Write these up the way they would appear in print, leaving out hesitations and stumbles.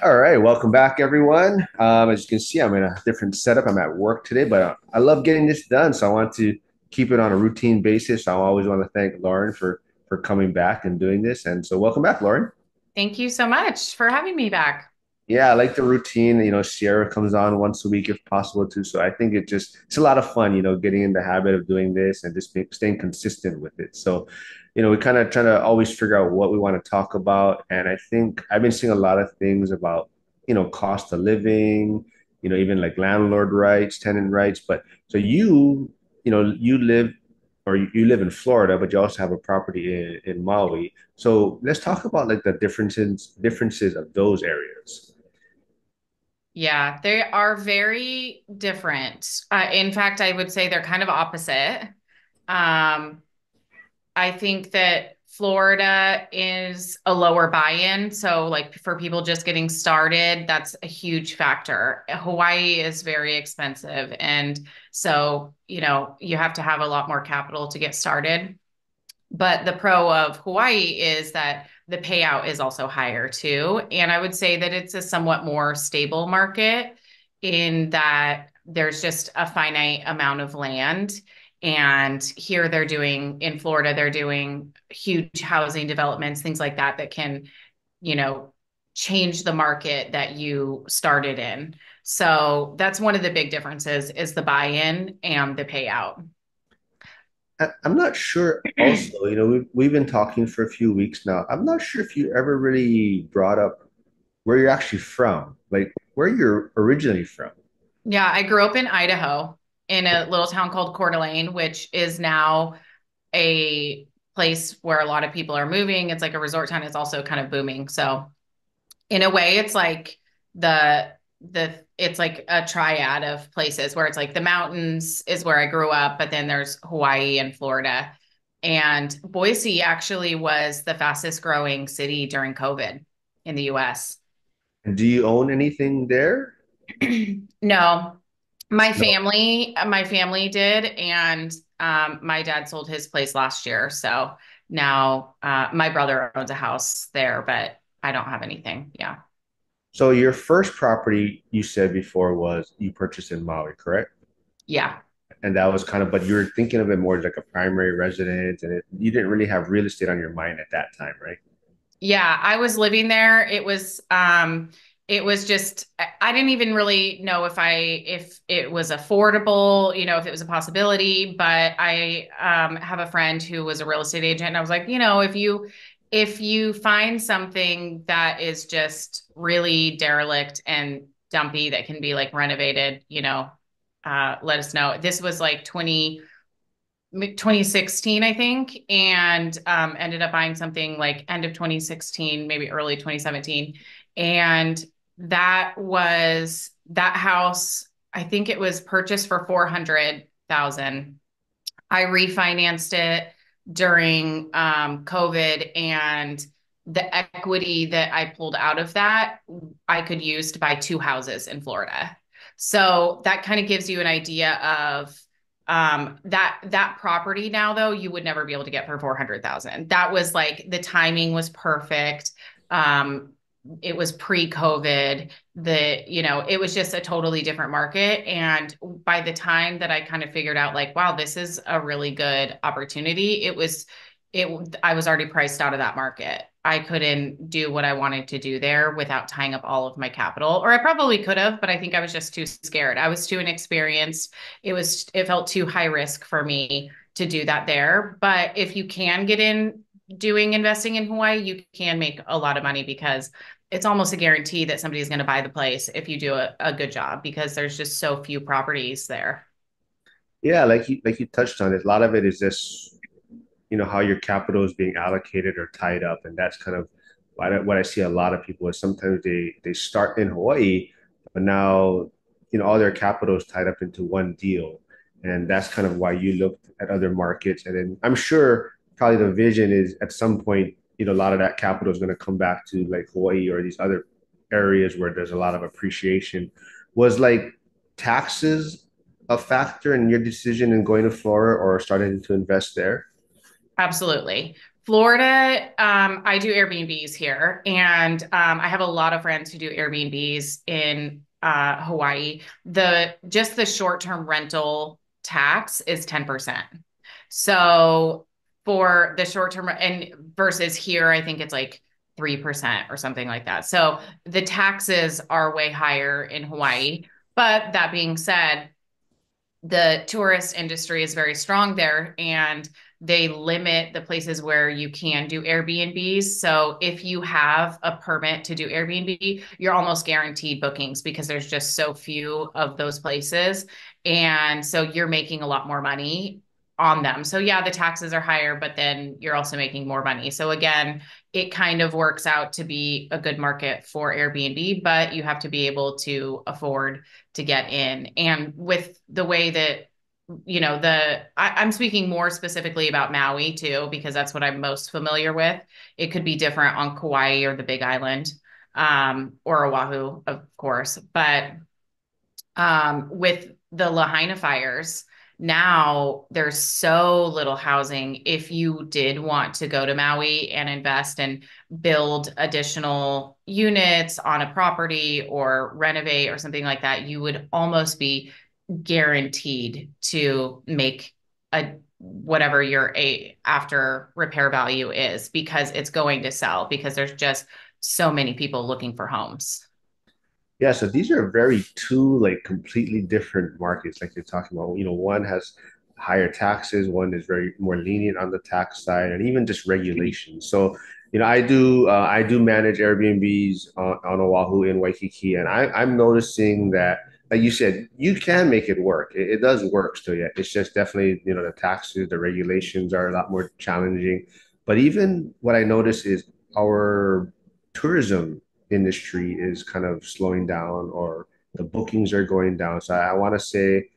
All right, welcome back, everyone. As you can see, I'm in a different setup. I'm at work today, but I love getting this done, so I want to keep it on a routine basis. I always want to thank Lauren for coming back and doing this, and so welcome back, Lauren. Thank you so much for having me back. Yeah, I like the routine. Sierra comes on once a week if possible too. So I think it's a lot of fun, getting in the habit of doing this and just staying consistent with it. So, we kind of trying to always figure out what we want to talk about. And I think I've been seeing a lot of things about, cost of living, even like landlord rights, tenant rights. But so you live or you live in Florida, but you also have a property in Maui. So let's talk about like the differences of those areas. Yeah, they are very different. In fact, I would say they're kind of opposite. Um, I think that Florida is a lower buy-in. So, like for people just getting started, that's a huge factor. Hawaii is very expensive. And so, you have to have a lot more capital to get started. But the pro of Hawaii is that the payout is also higher too. And I would say that it's a somewhat more stable market in that there's just a finite amount of land. And here in Florida, they're doing huge housing developments, things like that, that can, you know, change the market that you started in. So that's one of the big differences is the buy-in and the payout. I'm not sure. Also, we've been talking for a few weeks now. I'm not sure if you ever really brought up where you're actually from, like where you're originally from. Yeah, I grew up in Idaho in a little town called Coeur d'Alene, which is now a place where a lot of people are moving. It's like a resort town. It's also kind of booming. So in a way, it's like it's like a triad of places where it's like the mountains is where I grew up, but then there's Hawaii and Florida. And Boise actually was the fastest growing city during COVID in the US. And do you own anything there? No, No. my family did, and my dad sold his place last year. So now my brother owns a house there, but I don't have anything. Yeah. So your first property you said before was you purchased in Maui, correct? Yeah. And that was kind of, but you were thinking of it more as like a primary residence, and you didn't really have real estate on your mind at that time, right? Yeah, I was living there. It was just I didn't even really know if it was affordable, if it was a possibility, but I have a friend who was a real estate agent and I was like, if you find something that is just really derelict and dumpy that can be like renovated, let us know. This was like 2016, I think, and ended up buying something like end of 2016, maybe early 2017. And that house, I think it was purchased for 400,000. I refinanced it during COVID, and the equity that I pulled out of that, I could use to buy two houses in Florida. So that kind of gives you an idea of that property now, though, you would never be able to get for 400,000. That was like the timing was perfect. Um, it was pre-COVID. It was just a totally different market. And by the time that I kind of figured out, like, wow, this is a really good opportunity, I was already priced out of that market. I couldn't do what I wanted to do there without tying up all of my capital, or I probably could have, but I think I was just too scared. I was too inexperienced. It felt too high risk for me to do that there. But if you can get in doing investing in Hawaii, you can make a lot of money because it's almost a guarantee that somebody's going to buy the place if you do a good job because there's just so few properties there. Yeah, like you touched on it. A lot of it is just how your capital is being allocated or tied up, and that's kind of what I see a lot of people is sometimes they start in Hawaii, but now all their capital is tied up into one deal, and that's kind of why you looked at other markets, and then I'm sure probably the vision is at some point a lot of that capital is going to come back to like Hawaii or these other areas where there's a lot of appreciation. Was like taxes a factor in your decision in going to Florida or starting to invest there? Absolutely. Florida, I do Airbnbs here, and I have a lot of friends who do Airbnbs in Hawaii. The short-term rental tax is 10%. So for the short-term and versus here, I think it's like 3% or something like that. So the taxes are way higher in Hawaii. But that being said, the tourist industry is very strong there and they limit the places where you can do Airbnbs. So if you have a permit to do Airbnb, you're almost guaranteed bookings because there's just so few of those places. And so you're making a lot more money on them. So yeah, the taxes are higher, but then you're also making more money. So again, it kind of works out to be a good market for Airbnb, but you have to be able to afford to get in. And with the way that, I'm speaking more specifically about Maui too, because that's what I'm most familiar with. It could be different on Kauai or the Big Island, or Oahu, of course. But with the Lahaina fires, now there's so little housing. If you did want to go to Maui and invest and build additional units on a property or renovate or something like that, you would almost be guaranteed to make a whatever your a after repair value is because it's going to sell because there's just so many people looking for homes. Yeah, so these are very two like completely different markets, like you're talking about. One has higher taxes, one is very more lenient on the tax side, and even just regulations. So, I do manage Airbnbs on Oahu in Waikiki, and I'm noticing that, like you said, you can make it work. It does work still yet. It's just definitely, the taxes, the regulations are a lot more challenging. But even what I notice is our tourism industry is kind of slowing down or the bookings are going down. So I want to say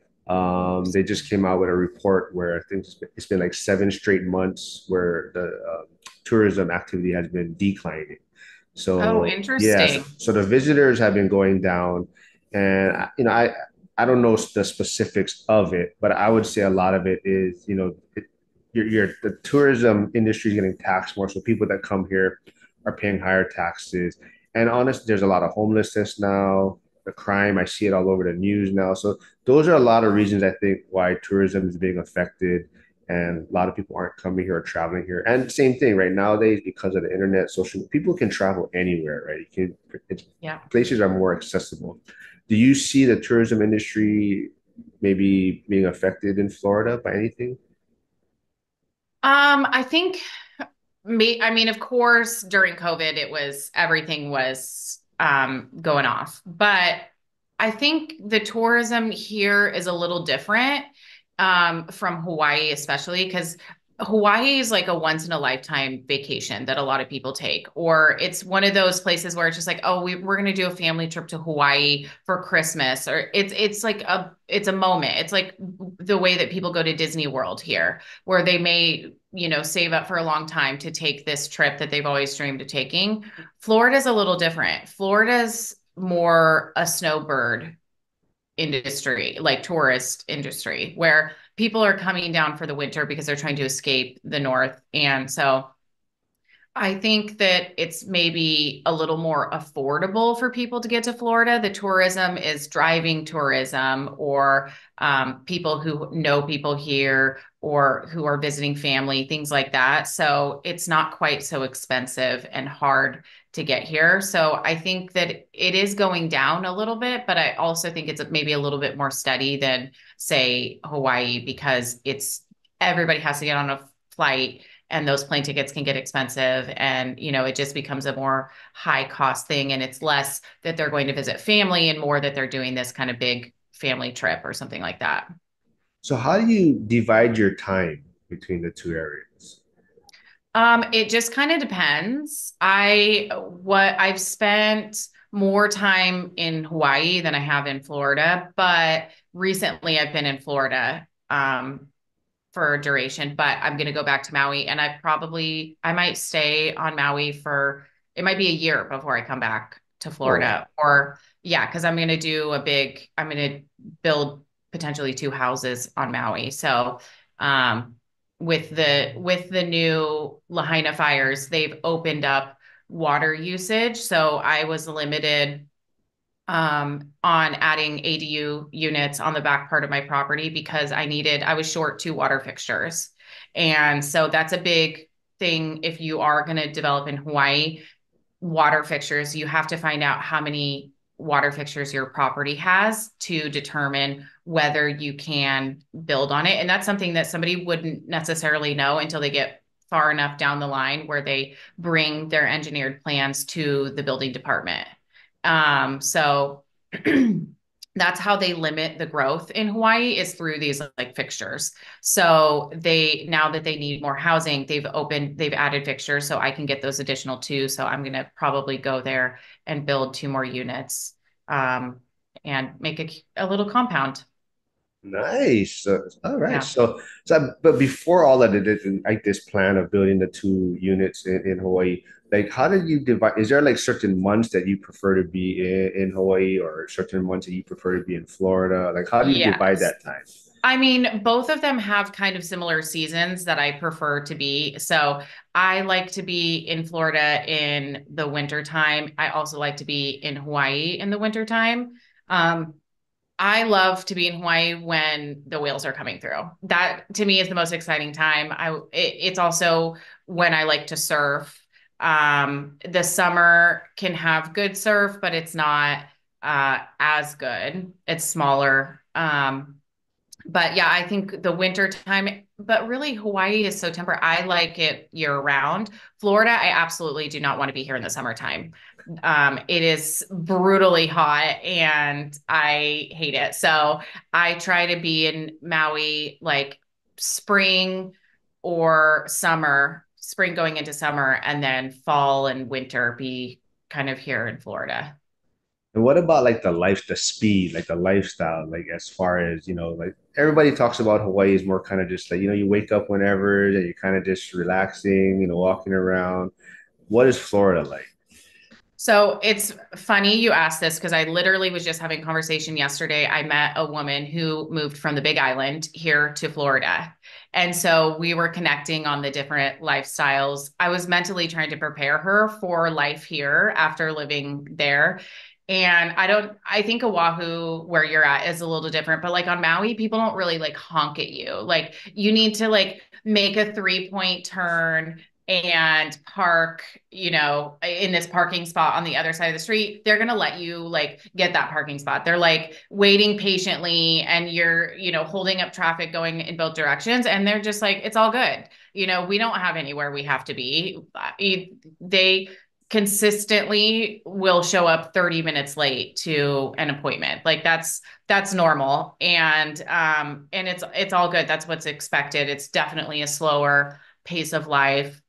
they just came out with a report where I think it's been like 7 straight months where the tourism activity has been declining. Oh, So yeah, so, interesting. so the visitors have been going down, and I don't know the specifics of it, but I would say a lot of it is the tourism industry is getting taxed more, so people that come here are paying higher taxes. And honestly, there's a lot of homelessness now. The crime, I see it all over the news now. So those are a lot of reasons I think why tourism is being affected, and a lot of people aren't coming here or traveling here. And same thing, right nowadays because of the internet, social people can travel anywhere, right? Yeah. Places are more accessible. Do you see the tourism industry maybe being affected in Florida by anything? I think I mean, of course, during COVID, everything was going off. But I think the tourism here is a little different from Hawaii, especially because Hawaii is like a once in a lifetime vacation that a lot of people take, or it's one of those places where it's just like, oh, we're going to do a family trip to Hawaii for Christmas, or it's a moment. It's like the way that people go to Disney World here, where they may save up for a long time to take this trip that they've always dreamed of taking. Florida's a little different. Florida's more a snowbird industry, like tourist industry, where people are coming down for the winter because they're trying to escape the north. And so I think that it's maybe a little more affordable for people to get to Florida. The tourism is driving tourism or people who know people here or who are visiting family, things like that. So it's not quite so expensive and hard to get here. So I think that it is going down a little bit, but I also think it's maybe a little bit more steady than, say, Hawaii because everybody has to get on a flight and those plane tickets can get expensive and it just becomes a more high cost thing and it's less that they're going to visit family and more that they're doing this kind of big family trip or something like that. So how do you divide your time between the two areas? It just kind of depends. I've spent more time in Hawaii than I have in Florida, but recently I've been in Florida. For duration, but I'm going to go back to Maui and I might stay on Maui for, it might be a year before I come back to Oh, wow. Florida or yeah, because I'm going to build potentially two houses on Maui. So, um, with the new Lahaina fires, they've opened up water usage. So I was limited on adding ADU units on the back part of my property because I was short two water fixtures. And so that's a big thing if you are going to develop in Hawaii water fixtures, you have to find out how many water fixtures your property has to determine whether you can build on it. And that's something that somebody wouldn't necessarily know until they get far enough down the line where they bring their engineered plans to the building department. So that's how they limit the growth in Hawaii is through these like fixtures. So now that they need more housing, they've added fixtures so I can get those additional two. So I'm going to probably go there and build two more units um, and make a little compound. Nice. All right. Yeah. But before all that, like this plan of building the two units in Hawaii, like how did you divide? Is there like certain months that you prefer to be in Hawaii or certain months that you prefer to be in Florida? Like how do you divide Yes. that time? I mean, both of them have kind of similar seasons that I prefer to be. So I like to be in Florida in the winter time. I also like to be in Hawaii in the winter time. Um, I love to be in Hawaii when the whales are coming through. That to me is the most exciting time. It's also when I like to surf. The summer can have good surf, but it's not as good. It's smaller. But yeah, I think the winter time, but really Hawaii is so temperate. I like it year round. Florida, I absolutely do not want to be here in the summertime. It is brutally hot and I hate it. So I try to be in Maui like spring or summer, spring going into summer, and then fall and winter be kind of here in Florida. And what about like the speed, like the lifestyle, like as far as, like everybody talks about Hawaii is more kind of just like, you wake up whenever and you're kind of just relaxing, walking around. What is Florida like? So it's funny you asked this because I literally was just having a conversation yesterday. I met a woman who moved from the Big Island here to Florida. And so we were connecting on the different lifestyles. I was mentally trying to prepare her for life here after living there. And I think Oahu, where you're at, is a little different, but like on Maui, people don't really like honk at you. Like you need to like make a 3-point turn and park, in this parking spot on the other side of the street, they're going to let you like get that parking spot. They're like waiting patiently and you're, holding up traffic going in both directions. And they're just like, it's all good. We don't have anywhere we have to be. They consistently will show up 30 minutes late to an appointment. Like that's normal. And it's all good. That's what's expected. It's definitely a slower pace of life.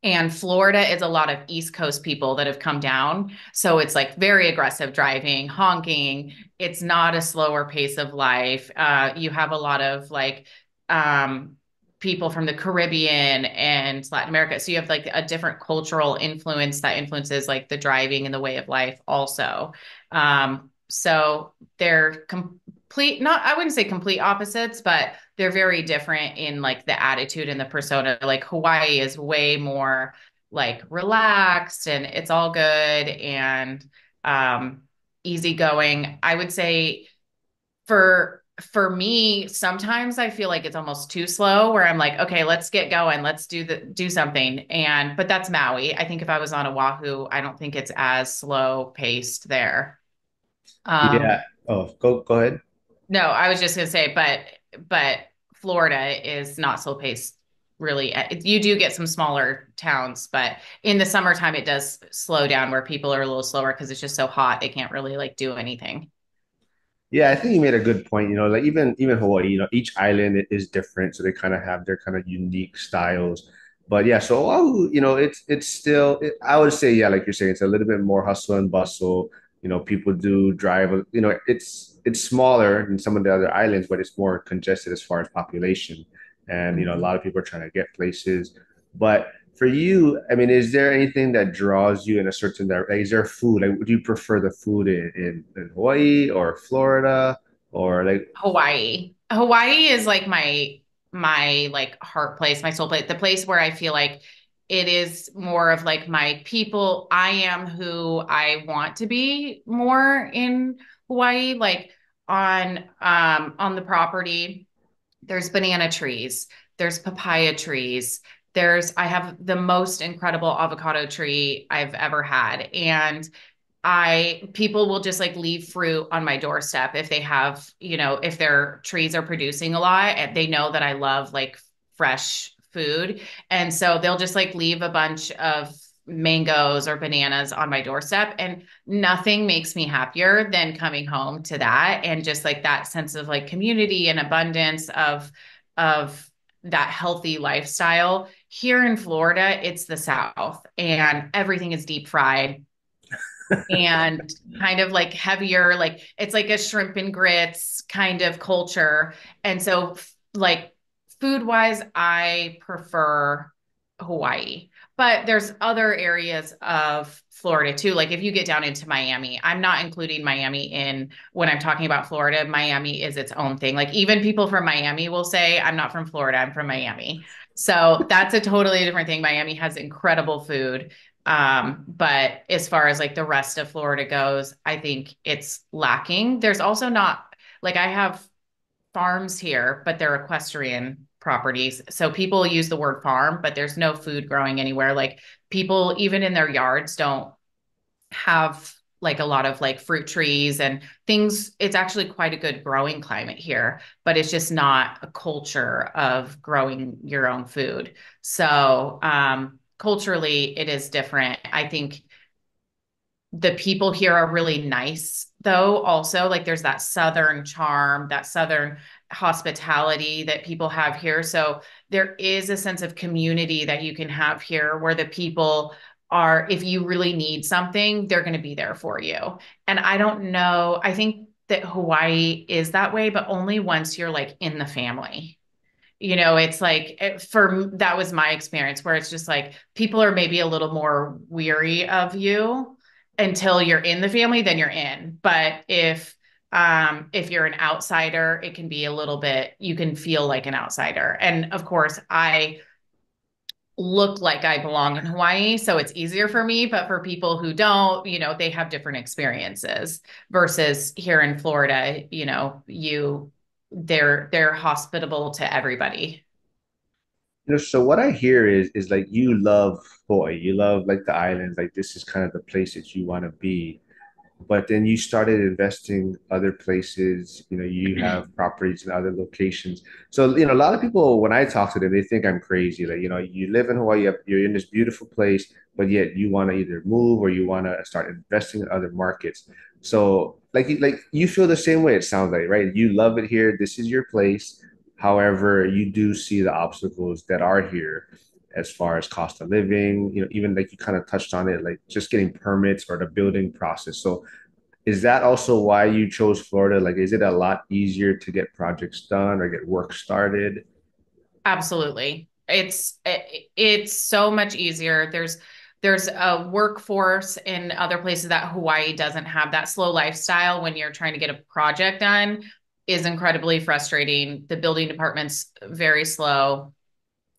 And Florida is a lot of East Coast people that have come down. So it's like very aggressive driving, honking. It's not a slower pace of life. You have a lot of like um, people from the Caribbean and Latin America. So you have like a different cultural influence that influences like the driving and the way of life also. So they're not, I wouldn't say complete opposites, but they're very different in like the attitude and the persona. Like Hawaii is way more like relaxed and it's all good and easygoing. I would say for me, sometimes I feel like it's almost too slow where I'm like, okay, let's get going. Let's do something. But that's Maui. I think if I was on Oahu, I don't think it's as slow paced there. Yeah. Um, Oh, go ahead. No, I was just gonna say, but Florida is not slow paced really. You do get some smaller towns, but in the summertime it does slow down where people are a little slower because it's just so hot they can't really like do anything. Yeah, I think you made a good point. Like even Hawaii, each island is different, so they kind of have their kind of unique styles. But yeah, so Oahu, it's still I would say yeah, like you're saying, it's a little bit more hustle and bustle. People do drive. It's smaller than some of the other islands, but it's more congested as far as population, and a Mhm. lot of people are trying to get places. But for you, I mean, is there anything that draws you in a certain direction? Is there food? Like, would you prefer the food in Hawaii or Florida or like, Hawaii. Hawaii is like my my like heart place, my soul place, the place where I feel like it is more of like my people. I am who I want to be more in Hawaii. Like on the property, there's banana trees, there's papaya trees, I have the most incredible avocado tree I've ever had. And I people will just like leave fruit on my doorstep if they have, if their trees are producing a lot and they know that I love like fresh food. And so they'll just like leave a bunch of mangoes or bananas on my doorstep. And nothing makes me happier than coming home to that and just like that sense of like community and abundance of that healthy lifestyle. Here in Florida, it's the South and everything is deep fried and kind of like heavier, like it's like a shrimp and grits kind of culture. And so, like food wise, I prefer Hawaii. But there's other areas of Florida too. Like if you get down into Miami, I'm not including Miami in when I'm talking about Florida. Miami is its own thing. Like even people from Miami will say, I'm not from Florida, I'm from Miami. So that's a totally different thing. Miami has incredible food. But as far as like the rest of Florida goes, I think it's lacking. There's also not like I have farms here, but they're equestrian properties. So people use the word farm, but there's no food growing anywhere. Like people, even in their yards, don't have like a lot of like fruit trees and things. It's actually quite a good growing climate here, but it's just not a culture of growing your own food. So, culturally, it is different. I think the people here are really nice though also like there's that southern charm, that southern hospitality that people have here. So there is a sense of community that you can have here where the people are, if you really need something, they're going to be there for you. And I don't know, I think that Hawaii is that way, but only once you're like in the family. It's like that was my experience where it's just like people are maybe a little more weary of you until you're in the family, then you're in. But if you're an outsider, it can be a little bit, you can feel like an outsider. And of course, I look like I belong in Hawaii, so it's easier for me. But for people who don't, they have different experiences versus here in Florida, they're hospitable to everybody. So what I hear is like you love Hawaii, you love like the islands, like this is kind of the place that you want to be. But then you started investing other places, you have properties in other locations. So, a lot of people, when I talk to them, they think I'm crazy. Like, you live in Hawaii, you're in this beautiful place, but yet you want to either move or you want to start investing in other markets. So, like you feel the same way, it sounds like, right? You love it here. This is your place. However, you do see the obstacles that are here as far as cost of living, even like you kind of touched on it, like just getting permits or the building process. So is that also why you chose Florida? Like, is it a lot easier to get projects done or get work started? Absolutely. It's so much easier. There's a workforce in other places that Hawaii doesn't have. That slow lifestyle when you're trying to get a project done is incredibly frustrating. The building department's very slow.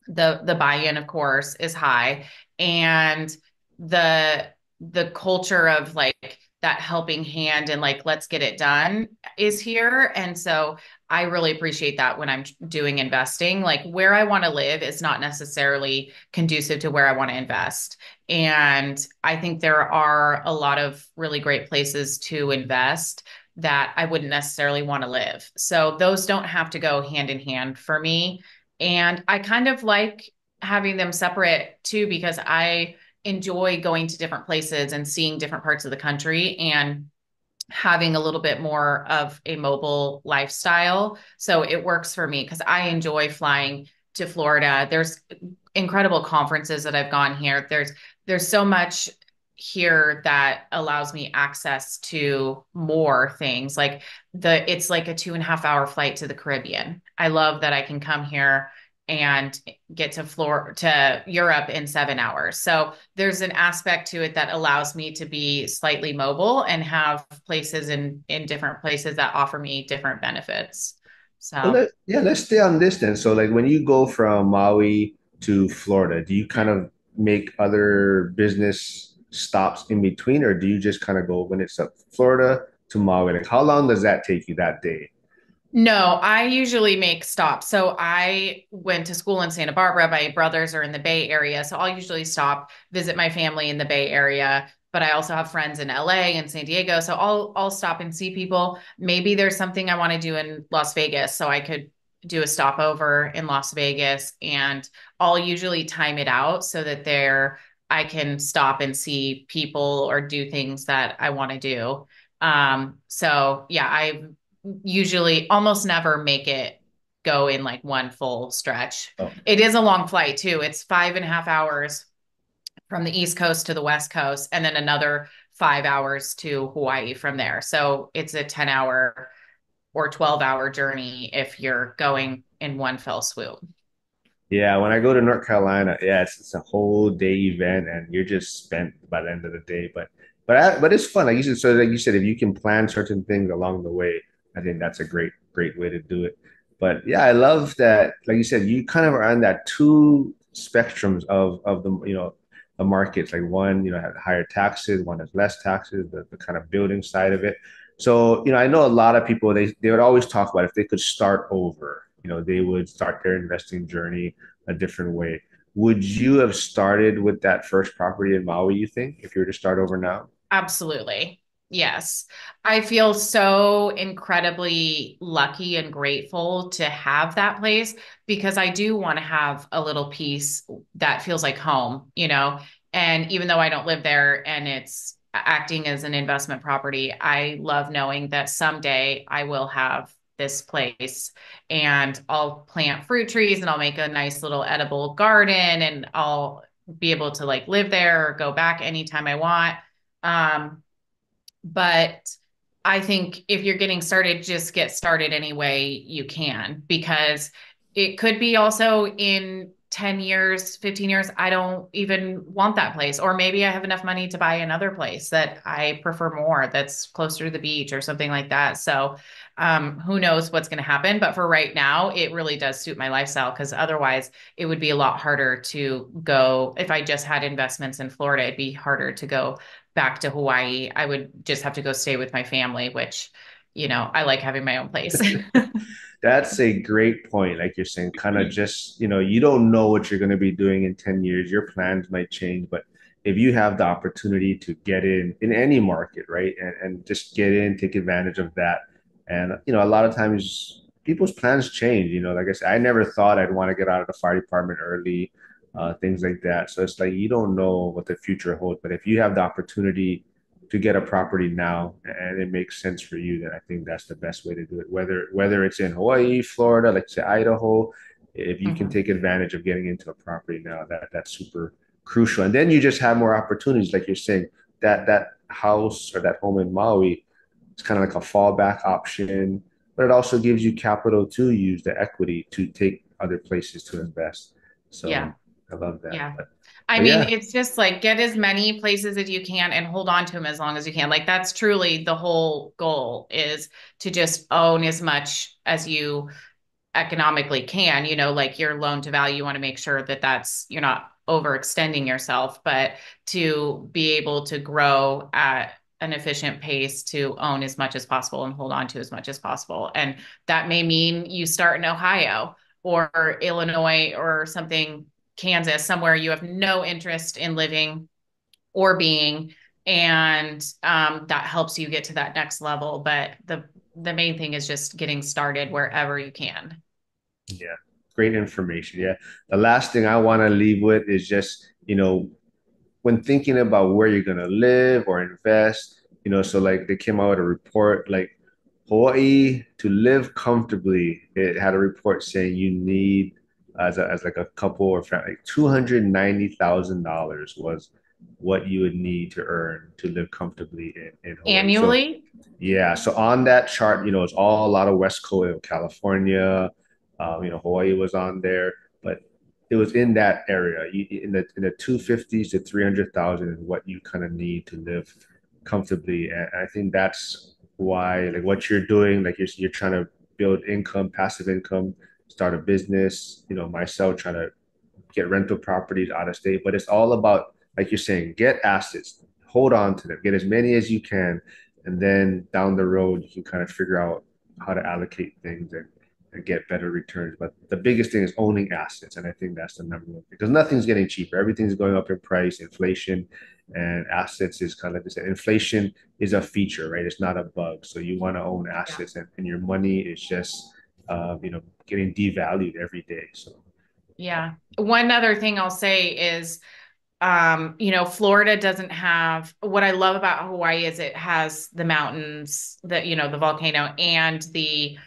The buy-in of course is high, and the the culture of like that helping hand and like let's get it done is here. And so I really appreciate that when I'm doing investing. Like where I want to live is not necessarily conducive to where I want to invest. And I think there are a lot of really great places to invest that I wouldn't necessarily want to live. So those don't have to go hand in hand for me. And I kind of like having them separate too, because I enjoy going to different places and seeing different parts of the country and having a little bit more of a mobile lifestyle. So it works for me because I enjoy flying to Florida. There's incredible conferences that I've gone here. There's so much here that allows me access to more things. Like it's like a 2.5 hour flight to the Caribbean. I love that I can come here and get to Europe in 7 hours. So there's an aspect to it that allows me to be slightly mobile and have places in different places that offer me different benefits. Well, So yeah, let's stay on this then. So, like, when you go from Maui to Florida, do you kind of make other business stops in between, or do you just kind of go when it's up Florida to Maui? Like, how long does that take you that day? no, I usually make stops. So I went to school in Santa Barbara. My brothers are in the Bay Area. So I'll usually stop, visit my family in the Bay Area. But I also have friends in LA and San Diego. So I'll stop and see people. Maybe there's something I want to do in Las Vegas. So I could do a stopover in Las Vegas, and I'll usually time it out so that there I can stop and see people or do things that I want to do. So yeah, I usually almost never make it go in like one full stretch. Oh, It is a long flight too. It's 5.5 hours from the East Coast to the West Coast, and then another 5 hours to Hawaii from there. So it's a 10-hour or 12-hour journey if you're going in one fell swoop. yeah, when I go to North Carolina, yeah, it's a whole day event, and you're just spent by the end of the day. But it's fun, like you said. So like you said, if you can plan certain things along the way, I think that's a great way to do it. But yeah, I love that. Like you said, you kind of are on that two spectrums of the the markets. Like one, has higher taxes, one has less taxes, the kind of building side of it. So, I know a lot of people they would always talk about if they could start over, they would start their investing journey a different way. Would you have started with that first property in Maui, you think, if you were to start over now? Absolutely. Yes. I feel so incredibly lucky and grateful to have that place because I do want to have a little piece that feels like home, you know? And even though I don't live there and it's acting as an investment property, I love knowing that someday I will have this place and I'll plant fruit trees and I'll make a nice little edible garden and I'll be able to like live there or go back anytime I want. um, but I think if you're getting started, just get started any way you can because it could be also in 10 years, 15 years, I don't even want that place. Or maybe I have enough money to buy another place that I prefer more, that's closer to the beach or something like that. So who knows what's going to happen. But for right now, it really does suit my lifestyle because otherwise it would be a lot harder to go. If I just had investments in Florida, it'd be harder to go back to Hawaii. I would just have to go stay with my family, which, I like having my own place. That's a great point. Like you're saying, kind of just, you don't know what you're going to be doing in 10 years. Your plans might change, but if you have the opportunity to get in any market, right? And just get in, take advantage of that. And, a lot of times people's plans change. Like I said, I never thought I'd want to get out of the fire department early, things like that. So it's like you don't know what the future holds. But if you have the opportunity to get a property now and it makes sense for you, then I think that's the best way to do it. Whether it's in Hawaii, Florida, like say Idaho, if you can Mhm. take advantage of getting into a property now, that's super crucial. And then you just have more opportunities, like you're saying, that house or that home in Maui, it's kind of like a fallback option, but it also gives you capital to use the equity to take other places to invest. Yeah. So I love that. Yeah. But I but mean, yeah, it's just like get as many places as you can and hold on to them as long as you can. Like that's truly the whole goal is to just own as much as you economically can, like your loan to value, you want to make sure that you're not overextending yourself, but to be able to grow at an efficient pace to own as much as possible and hold on to as much as possible. And that may mean you start in Ohio or Illinois or something, Kansas, somewhere you have no interest in living or being. And that helps you get to that next level. But the main thing is just getting started wherever you can. yeah, great information. Yeah. The last thing I want to leave with is just, when thinking about where you're going to live or invest, so like they came out with a report, like Hawaii to live comfortably, it had a report saying you need, as like a couple or family, like $290,000 was what you would need to earn to live comfortably in Hawaii. So Annually. yeah, so on that chart, it's all a lot of West Coast, California, Hawaii was on there, but it was in that area. In the 250s to 300,000 is what you kind of need to live comfortably, and I think that's why, like what you're doing, like you're trying to build income, passive income, start a business. Myself trying to get rental properties out of state, but it's all about, like you're saying, get assets, hold on to them, get as many as you can, and then down the road you can kind of figure out how to allocate things and get better returns. But the biggest thing is owning assets, and I think that's the number one thing because nothing's getting cheaper. Everything's going up in price, inflation, and assets is kind of like I said, inflation is a feature, right? It's not a bug. So you want to own Yeah. assets, and your money is just getting devalued every day. So Yeah. One other thing I'll say is, Florida doesn't have what I love about Hawaii is it has the mountains, the volcano and the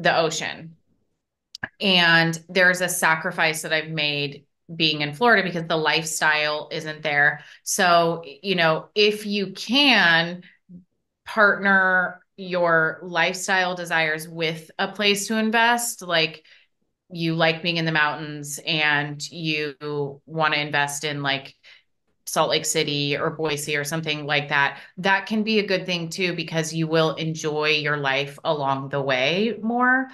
ocean. And there's a sacrifice that I've made being in Florida because the lifestyle isn't there. So, if you can partner your lifestyle desires with a place to invest, like you like being in the mountains and you want to invest in like Salt Lake City or Boise or something like that, that can be a good thing too, because you will enjoy your life along the way more.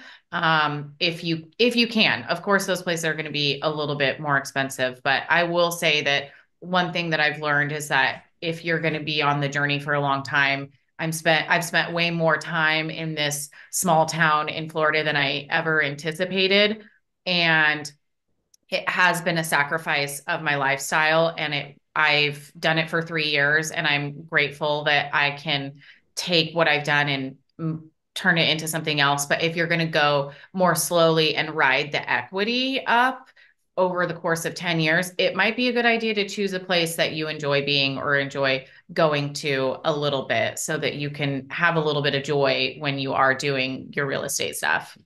If you can. Of course, those places are going to be a little bit more expensive, but I will say that one thing that I've learned is that if you're going to be on the journey for a long time, I've spent way more time in this small town in Florida than I ever anticipated. And it has been a sacrifice of my lifestyle and I've done it for 3 years and I'm grateful that I can take what I've done and turn it into something else. But if you're going to go more slowly and ride the equity up over the course of 10 years, it might be a good idea to choose a place that you enjoy being or enjoy going to a little bit so that you can have a little bit of joy when you are doing your real estate stuff.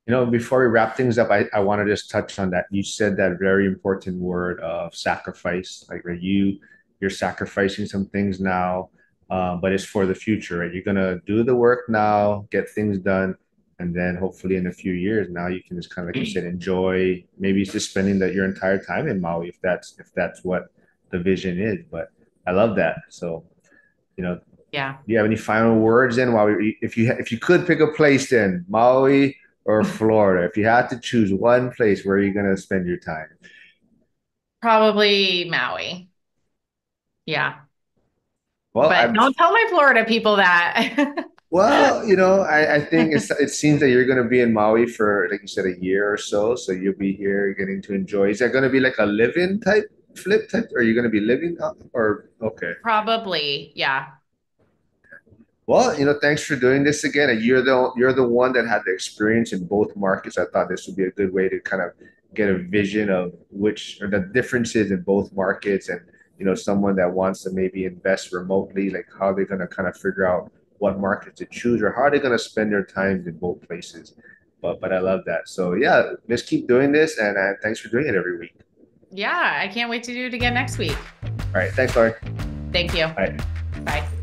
Before we wrap things up, I want to just touch on that. You said that very important word of sacrifice. Like, right, you're sacrificing some things now, but it's for the future, right? You're gonna do the work now, get things done, and then hopefully in a few years now you can just kind of like you said, enjoy. Maybe it's just spending your entire time in Maui if that's what the vision is. But I love that. So, you know, Yeah. do you have any final words then? If you could pick a place, then Maui or Florida, if you had to choose one place, where are you gonna spend your time? Probably Maui. Yeah. Well, But I'm don't tell my Florida people that. I think it seems that you're gonna be in Maui for, like you said, a year or so. So you'll be here getting to enjoy. Is that gonna be like a live-in type flip type? Are you gonna be living up or okay? Probably, yeah. Well, thanks for doing this again. And you're the one that had the experience in both markets. I thought this would be a good way to kind of get a vision of which or the differences in both markets, and someone that wants to maybe invest remotely, like how they're going to kind of figure out what market to choose or how they're going to spend their time in both places. But I love that. So yeah, let's keep doing this, and thanks for doing it every week. Yeah, I can't wait to do it again next week. All right, thanks, Laurie. Thank you. Bye. Bye.